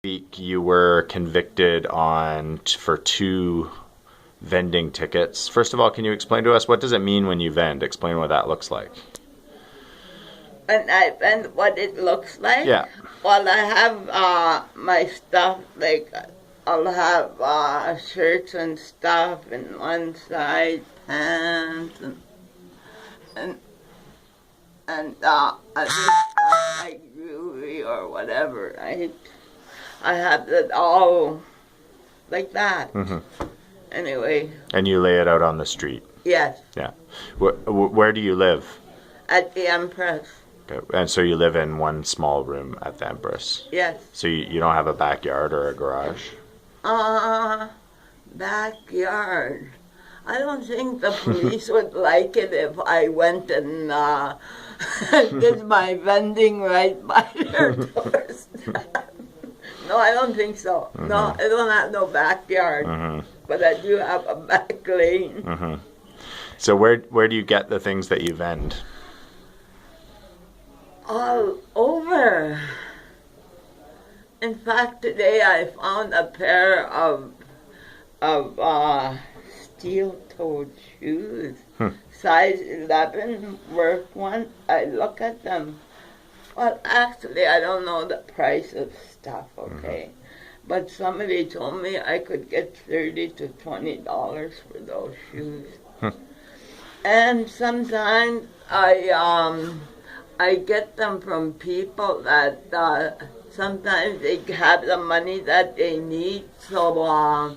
week you were convicted for 2 vending tickets. First of all, can you explain to us, what does it mean when you vend? Explain what that looks like. When I vend, what it looks like? Yeah. Well, I have my stuff, like I'll have shirts and stuff in one side, pants, and other stuff like jewelry or whatever, right? I have it all like that. Anyway. And you lay it out on the street? Yes. Yeah. Where do you live? At the Empress. Okay. And so you live in one small room at the Empress? Yes. So you don't have a backyard or a garage? Backyard. I don't think the police would like it if I went and did my vending right by their doorstep. No, I don't think so. No, I don't have no backyard, but I do have a back lane. So where do you get the things that you vend? All over. In fact, today I found a pair of steel-toed shoes, size 11, work one. I look at them. Well, actually, I don't know the price of stuff, okay? But somebody told me I could get $30 to $20 for those shoes. And sometimes I get them from people that sometimes they have the money that they need, so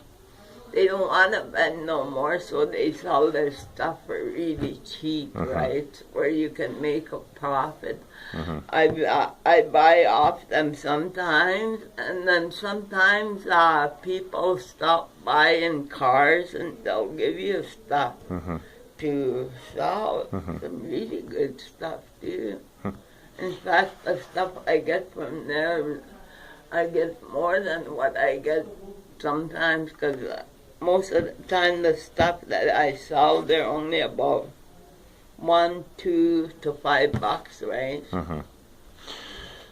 they don't want to vend no more, so they sell their stuff for really cheap, right? Where you can make a profit. I buy off them sometimes, and then sometimes people stop by in cars and they'll give you stuff to sell. Some really good stuff too. In fact, the stuff I get from there, I get more than what I get sometimes, because most of the time the stuff that I sell, they're only about $1, $2 to $5, right?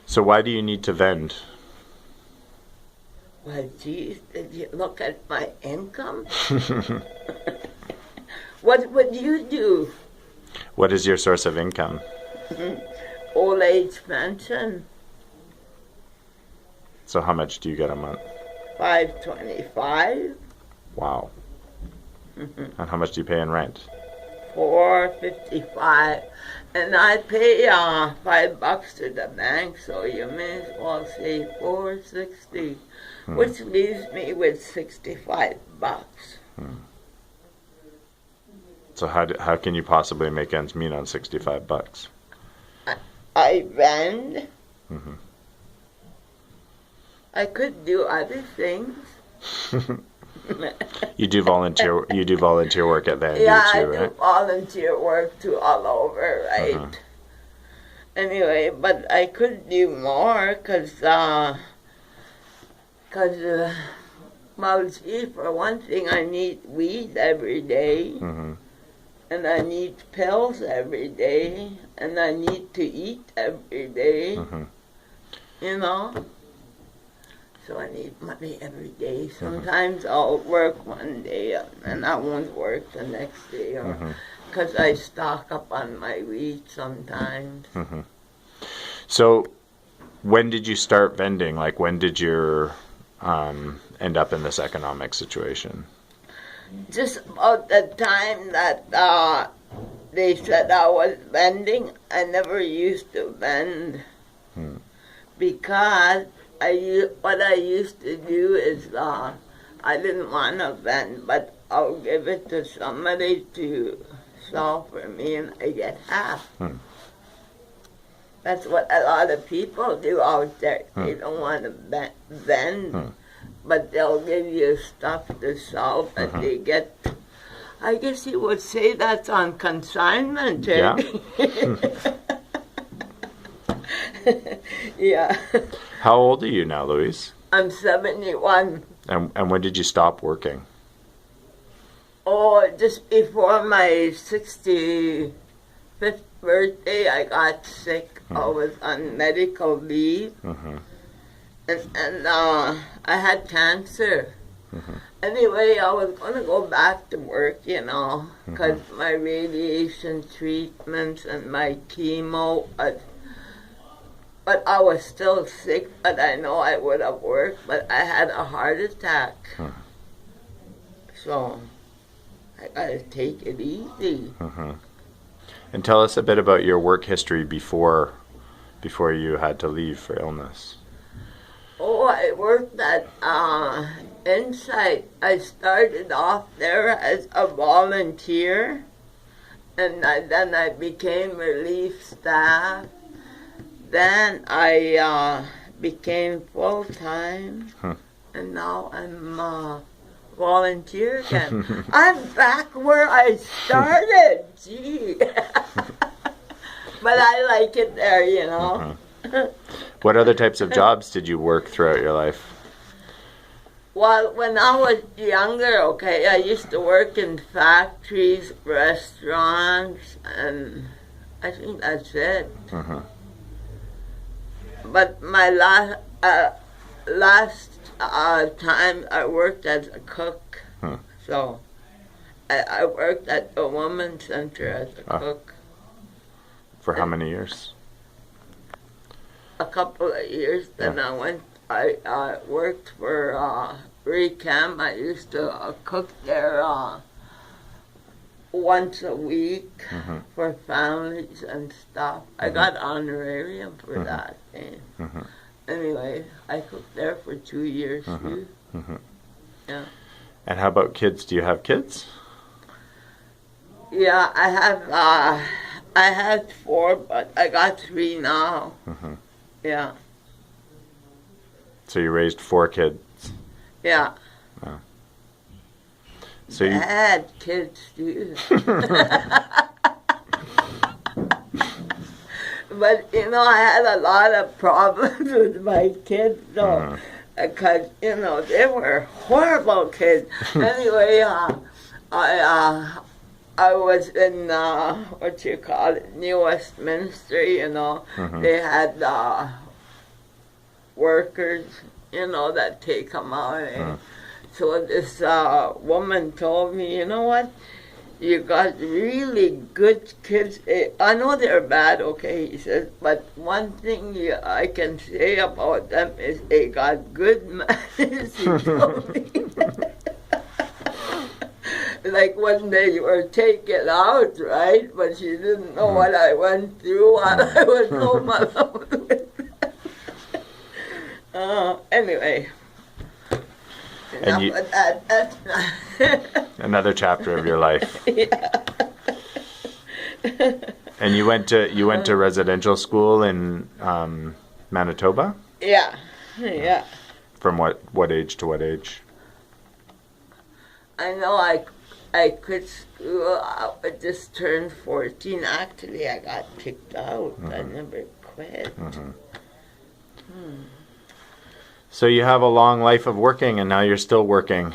So why do you need to vend? Well, geez, did you look at my income? What would you do? What is your source of income? Old age pension. So how much do you get a month? $525. Wow. And how much do you pay in rent? $455, and I pay $5 to the bank, so you may as well say $460, which leaves me with $65. So how can you possibly make ends meet on $65? I vend. I could do other things. You do volunteer work at VANDU yeah, too, I right? do volunteer work too all over, right? Anyway, but I could do more because, well, gee, for one thing, I need weed every day, and I need pills every day, and I need to eat every day, you know? So I need money every day. Sometimes I'll work one day and I won't work the next day, because I stock up on my weed sometimes. So when did you start vending? Like, when did you end up in this economic situation? Just about the time that they said I was vending. I never used to vend because what I used to do is I didn't want to vend, but I'll give it to somebody to sell for me and I get half. That's what a lot of people do out there. They don't want to vend, but they'll give you stuff to sell, but they get, I guess you would say that's on consignment. Yeah. Yeah. How old are you now, Louise? I'm 71. And when did you stop working? Oh, just before my 65th birthday, I got sick. I was on medical leave. and I had cancer. Anyway, I was going to go back to work, you know, because my radiation treatments and my chemo, but I was still sick, but I know I would have worked, but I had a heart attack. So I got to take it easy. And tell us a bit about your work history before you had to leave for illness. Oh, I worked at Inside. I started off there as a volunteer, and then I became relief staff. Then I became full-time, and now I'm volunteer again. I'm back where I started. Gee. But I like it there, you know. What other types of jobs did you work throughout your life? Well, when I was younger, okay, I used to work in factories, restaurants, and I think that's it. But my last time I worked as a cook. So I worked at the Women's Center as a cook. For how many years? A couple of years. Then I worked for Recam. I used to cook there once a week for families and stuff. I got honorarium for that. Anyway, I cooked there for 2 years too. Yeah. And how about kids? Do you have kids? Yeah, I had 4, but I got 3 now. Yeah. So you raised 4 kids? Yeah. Oh. So you had kids too. But, you know, I had a lot of problems with my kids, though, because, you know, they were horrible kids. Anyway, I was in, New Westminster, you know. They had workers, you know, that take them out. So this woman told me, you know what? You got really good kids. I know they're bad, okay, he says, but one thing I can say about them is they got good manners, he told me. Like when they were taken out, right? But she didn't know what I went through while I was home alone with them. Anyway. And you, that's not another chapter of your life. Yeah. And you went to residential school in Manitoba? Yeah. Yeah. From what age to what age? I know I quit school. I just turned 14. Actually, I got kicked out. I never quit. So you have a long life of working, and now you're still working.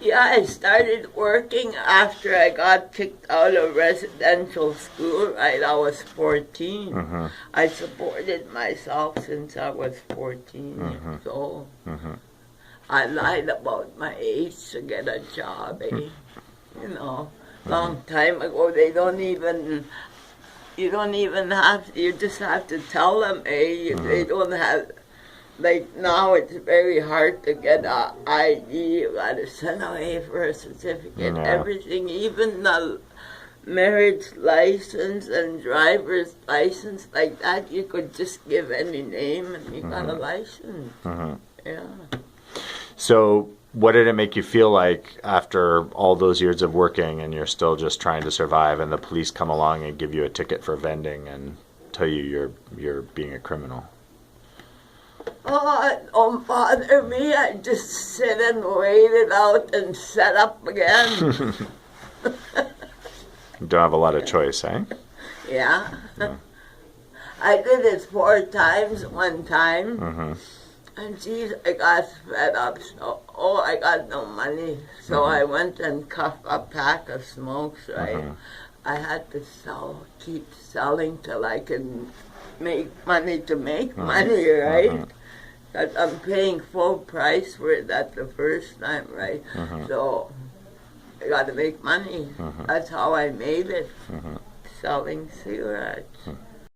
Yeah, I started working after I got kicked out of residential school, right? I was 14. I supported myself since I was 14 years old. I lied about my age to get a job, eh? You know, long time ago, you just have to tell them, eh? They don't have... Like now, it's very hard to get a ID. You gotta send away for a certificate, everything, even the marriage license and driver's license, like that. You could just give any name and you got a license. Yeah. So, what did it make you feel like after all those years of working, and you're still just trying to survive, and the police come along and give you a ticket for vending and tell you you're being a criminal? Oh, it don't bother me. I just sit and wait it out and set up again. You don't have a lot of choice, eh? Yeah. I did it 4 times one time. And geez, I got fed up. So, I got no money. So I went and cuffed a pack of smokes, right? I had to keep selling till I could make money to make money, right? 'Cause I'm paying full price for it at the first time, right? So I got to make money. That's how I made it, selling cigarettes.